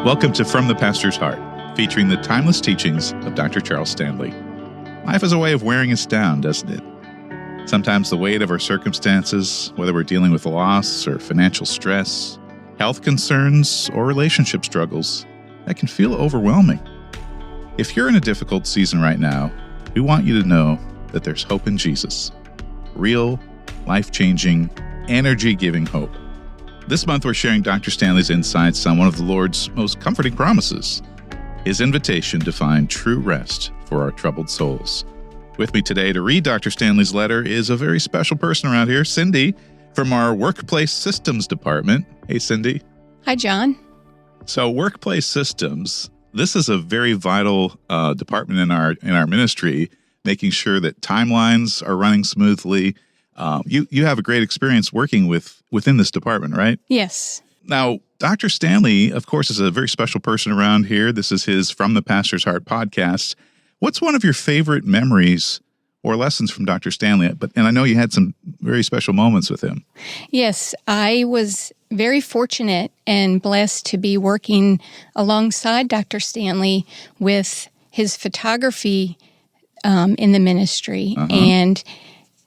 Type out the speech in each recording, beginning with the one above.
Welcome to From the Pastor's Heart, featuring the timeless teachings of Dr. Charles Stanley. Life has a way of wearing us down, doesn't it? Sometimes the weight of our circumstances, whether we're dealing with loss or financial stress, health concerns, or relationship struggles, that can feel overwhelming. If you're in a difficult season right now, we want you to know that there's hope in Jesus. Real, life-changing, energy-giving hope. This month, we're sharing Dr. Stanley's insights on one of the Lord's most comforting promises, His invitation to find true rest for our troubled souls. With me today to read Dr. Stanley's letter is a very special person around here, Cindy, from our Workplace Systems Department. Hey, Cindy. Hi, John. So, Workplace Systems, this is a very vital department in our ministry, making sure that timelines are running smoothly. You have a great experience working within this department, right? Yes. Now, Dr. Stanley, of course, is a very special person around here. This is his From the Pastor's Heart podcast. What's one of your favorite memories or lessons from Dr. Stanley? And I know you had some very special moments with him. Yes, I was very fortunate and blessed to be working alongside Dr. Stanley with his photography in the ministry. And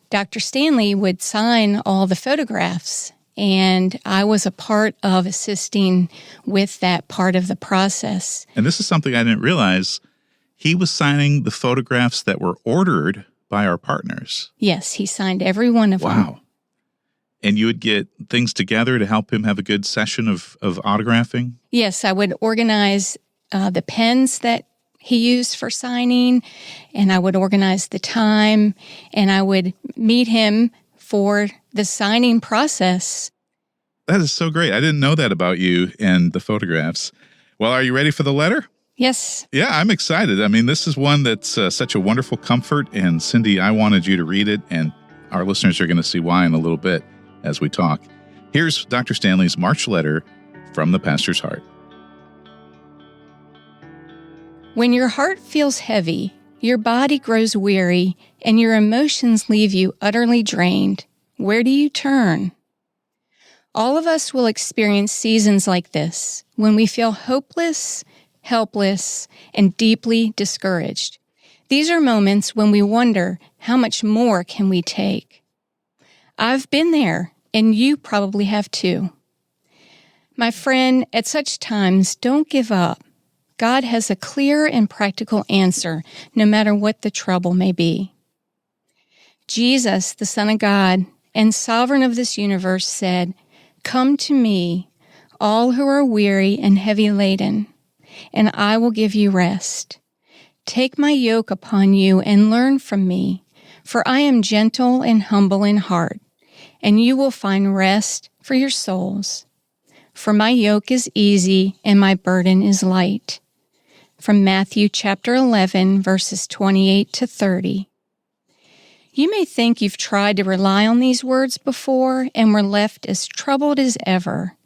Dr. Stanley would sign all the photographs, and I was a part of assisting with that part of the process. And this is something I didn't realize. He was signing the photographs that were ordered by our partners. Yes, he signed every one of them. Wow. And you would get things together to help him have a good session of autographing? Yes, I would organize the pens that he used for signing, and I would organize the time, and I would meet him for the signing process. That is so great. I didn't know that about you and the photographs. Well, are you ready for the letter? Yes. Yeah, I'm excited. I mean, this is one that's such a wonderful comfort, and Cindy, I wanted you to read it, and our listeners are going to see why in a little bit as we talk. Here's Dr. Stanley's March letter from the Pastor's Heart. When your heart feels heavy, your body grows weary, and your emotions leave you utterly drained, where do you turn? All of us will experience seasons like this, when we feel hopeless, helpless, and deeply discouraged. These are moments when we wonder, how much more can we take? I've been there, and you probably have too. My friend, at such times, don't give up. God has a clear and practical answer, no matter what the trouble may be. Jesus, the Son of God and Sovereign of this universe, said, "Come to me, all who are weary and heavy laden, and I will give you rest. Take my yoke upon you and learn from me, for I am gentle and humble in heart, and you will find rest for your souls. For my yoke is easy and my burden is light." From Matthew chapter 11, verses 28 to 30. You may think you've tried to rely on these words before and were left as troubled as ever,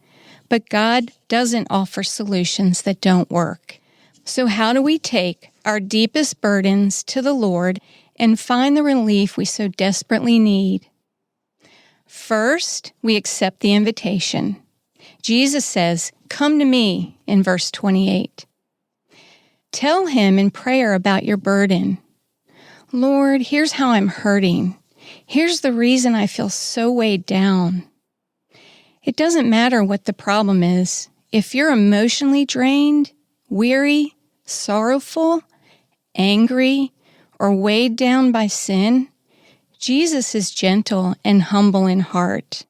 but God doesn't offer solutions that don't work. So how do we take our deepest burdens to the Lord and find the relief we so desperately need? First, we accept the invitation. Jesus says, "Come to me," in verse 28. Tell him in prayer about your burden. Lord, here's how I'm hurting. Here's the reason I feel so weighed down. It doesn't matter what the problem is. If you're emotionally drained, weary, sorrowful, angry, or weighed down by sin, Jesus is gentle and humble in heart,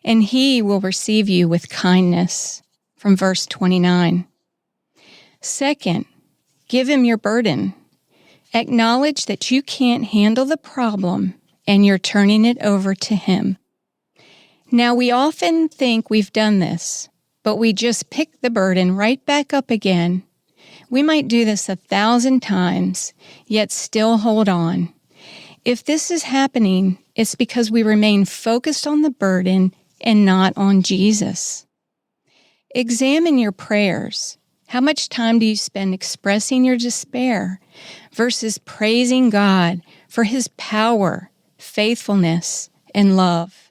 and he will receive you with kindness. From verse 29. Second, give him your burden. Acknowledge that you can't handle the problem and you're turning it over to him. Now, we often think we've done this, but we just pick the burden right back up again. We might do this 1,000 times, yet still hold on. If this is happening, it's because we remain focused on the burden and not on Jesus. Examine your prayers. How much time do you spend expressing your despair versus praising God for his power, faithfulness, and love?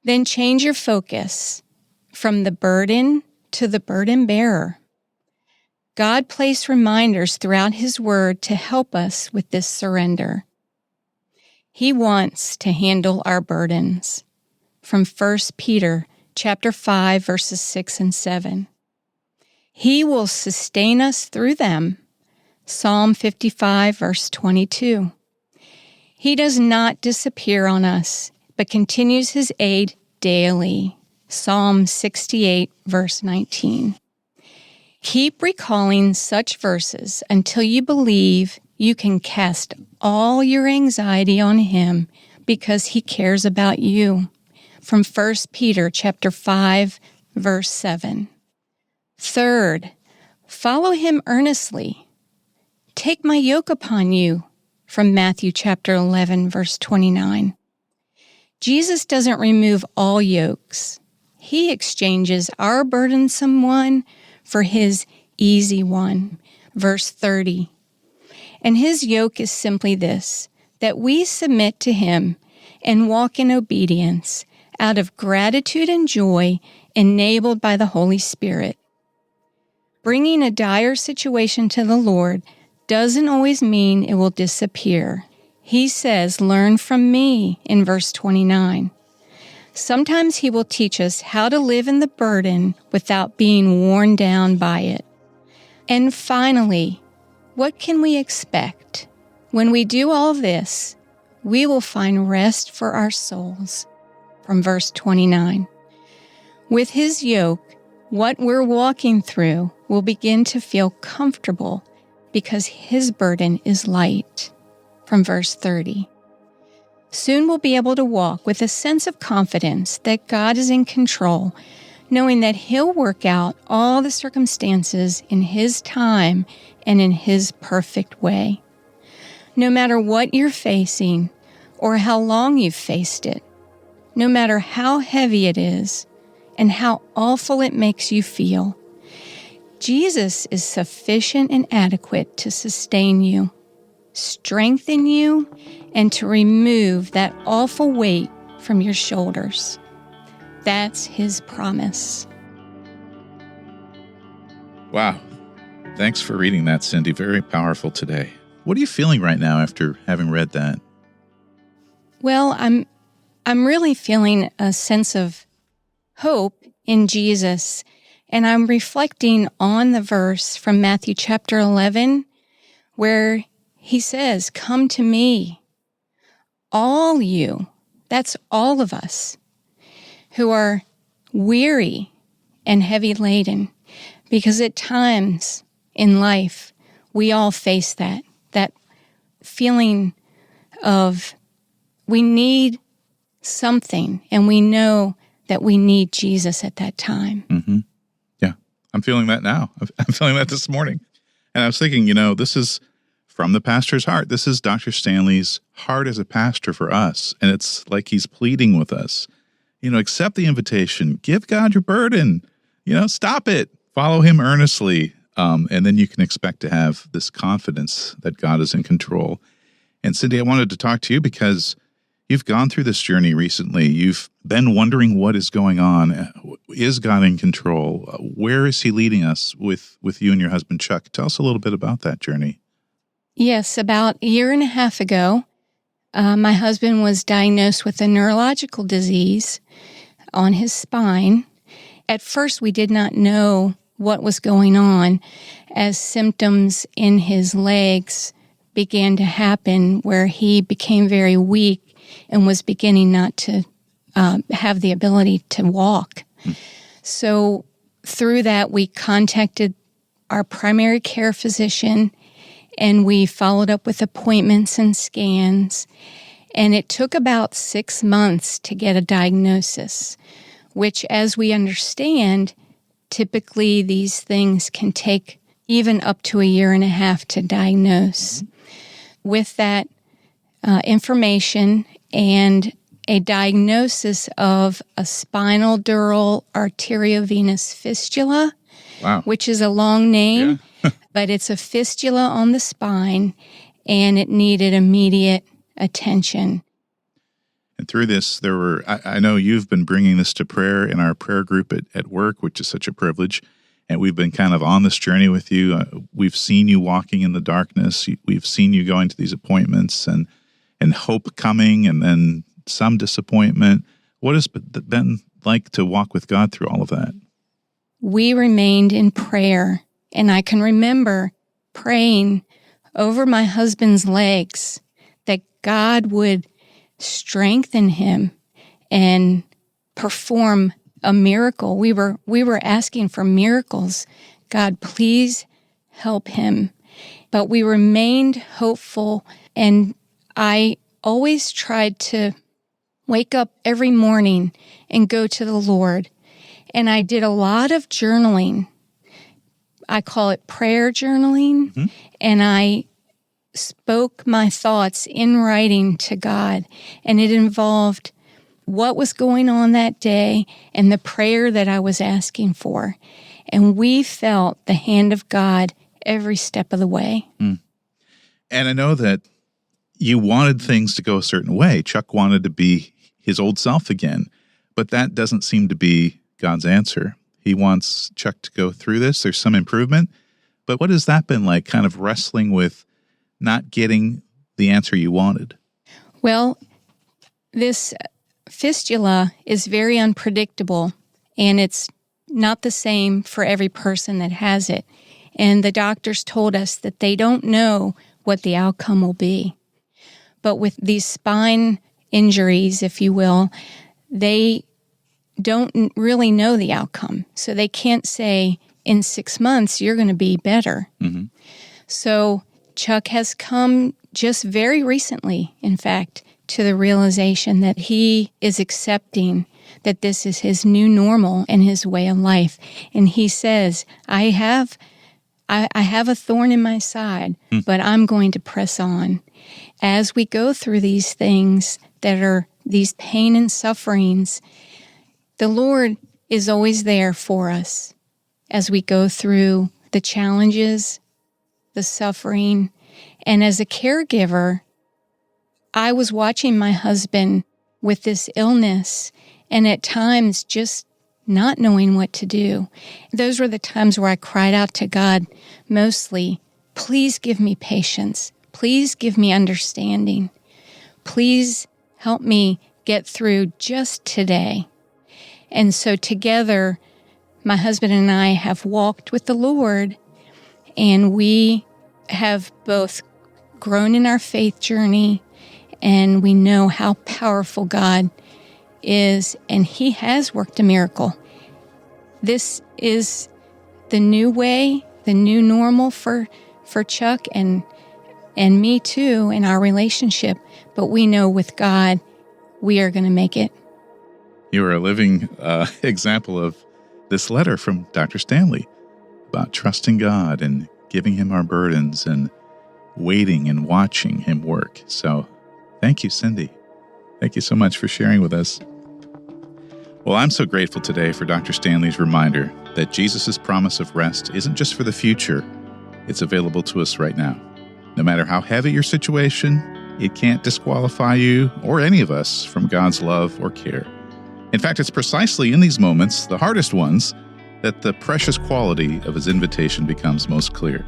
Then change your focus from the burden to the burden bearer. God placed reminders throughout His Word to help us with this surrender. He wants to handle our burdens. From 1 Peter chapter 5, verses 6 and 7. He will sustain us through them. Psalm 55, verse 22. He does not disappear on us, but continues His aid daily. Psalm 68, verse 19. Keep recalling such verses until you believe you can cast all your anxiety on Him because He cares about you. From 1 Peter chapter 5, verse 7. Third, follow Him earnestly. Take my yoke upon you. From Matthew chapter 11, verse 29. Jesus doesn't remove all yokes. He exchanges our burdensome one for His easy one. Verse 30. And His yoke is simply this, that we submit to Him and walk in obedience out of gratitude and joy enabled by the Holy Spirit. Bringing a dire situation to the Lord doesn't always mean it will disappear. He says, learn from me in verse 29. Sometimes He will teach us how to live in the burden without being worn down by it. And finally, what can we expect? When we do all this, we will find rest for our souls. From verse 29. With His yoke, what we're walking through will begin to feel comfortable because His burden is light. From verse 30. Soon we'll be able to walk with a sense of confidence that God is in control, knowing that He'll work out all the circumstances in His time and in His perfect way. No matter what you're facing or how long you've faced it, no matter how heavy it is and how awful it makes you feel, Jesus is sufficient and adequate to sustain you, strengthen you, and to remove that awful weight from your shoulders. That's His promise. Wow. Thanks for reading that, Cindy. Very powerful today. What are you feeling right now after having read that? Well, I'm really feeling a sense of hope in Jesus, and I'm reflecting on the verse from Matthew chapter 11, where He says, come to me, all you, that's all of us, who are weary and heavy laden, because at times in life, we all face that feeling of we need something, and we know that we need Jesus at that time. Mm-hmm. Yeah, I'm feeling that now. I'm feeling that this morning. And I was thinking, this is from the pastor's heart. This is Dr. Stanley's heart as a pastor for us. And it's like he's pleading with us. Accept the invitation. Give God your burden. Stop it. Follow Him earnestly. And then you can expect to have this confidence that God is in control. And Cindy, I wanted to talk to you because you've gone through this journey recently. You've been wondering what is going on. Is God in control? Where is He leading us with you and your husband, Chuck? Tell us a little bit about that journey. Yes, about a year and a half ago, my husband was diagnosed with a neurological disease on his spine. At first, we did not know what was going on as symptoms in his legs began to happen where he became very weak and was beginning not to have the ability to walk. So through that, we contacted our primary care physician, and we followed up with appointments and scans. And it took about 6 months to get a diagnosis, which, as we understand, typically these things can take even up to a year and a half to diagnose. With that information and a diagnosis of a spinal dural arteriovenous fistula, wow, which is a long name, but it's a fistula on the spine, and it needed immediate attention. And through this, I know you've been bringing this to prayer in our prayer group at work, which is such a privilege. And we've been kind of on this journey with you. We've seen you walking in the darkness. We've seen you going to these appointments and hope coming, and then some disappointment. What has it been like to walk with God through all of that? We remained in prayer, and I can remember praying over my husband's legs that God would strengthen him and perform a miracle. We were asking for miracles. God, please help him. But we remained hopeful, and I always tried to wake up every morning and go to the Lord. And I did a lot of journaling. I call it prayer journaling. Mm-hmm. And I spoke my thoughts in writing to God. And it involved what was going on that day and the prayer that I was asking for. And we felt the hand of God every step of the way. Mm. And I know that you wanted things to go a certain way. Chuck wanted to be his old self again, but that doesn't seem to be God's answer. He wants Chuck to go through this. There's some improvement, but what has that been like, kind of wrestling with not getting the answer you wanted? Well, this fistula is very unpredictable, and it's not the same for every person that has it. And the doctors told us that they don't know what the outcome will be. But with these spine injuries, if you will, they don't really know the outcome. So they can't say, in 6 months, you're going to be better. Mm-hmm. So Chuck has come just very recently, in fact, to the realization that he is accepting that this is his new normal and his way of life. And he says, I have a thorn in my side, but I'm going to press on. As we go through these things that are these pain and sufferings, the Lord is always there for us as we go through the challenges, the suffering. And as a caregiver, I was watching my husband with this illness and at times just not knowing what to do. Those were the times where I cried out to God mostly, please give me patience. Please give me understanding. Please help me get through just today. And so together, my husband and I have walked with the Lord, and we have both grown in our faith journey, and we know how powerful God is, and He has worked a miracle. This is the new way, the new normal for Chuck and me too in our relationship. But we know with God, we are going to make it. You are a living example of this letter from Dr. Stanley about trusting God and giving Him our burdens and waiting and watching Him work. So thank you, Cindy. Thank you so much for sharing with us. Well, I'm so grateful today for Dr. Stanley's reminder that Jesus' promise of rest isn't just for the future. It's available to us right now. No matter how heavy your situation, it can't disqualify you or any of us from God's love or care. In fact, it's precisely in these moments, the hardest ones, that the precious quality of His invitation becomes most clear.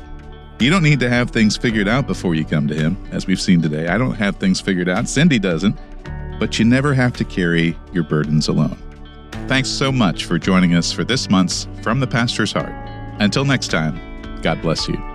You don't need to have things figured out before you come to Him, as we've seen today. I don't have things figured out. Cindy doesn't. But you never have to carry your burdens alone. Thanks so much for joining us for this month's From the Pastor's Heart. Until next time, God bless you.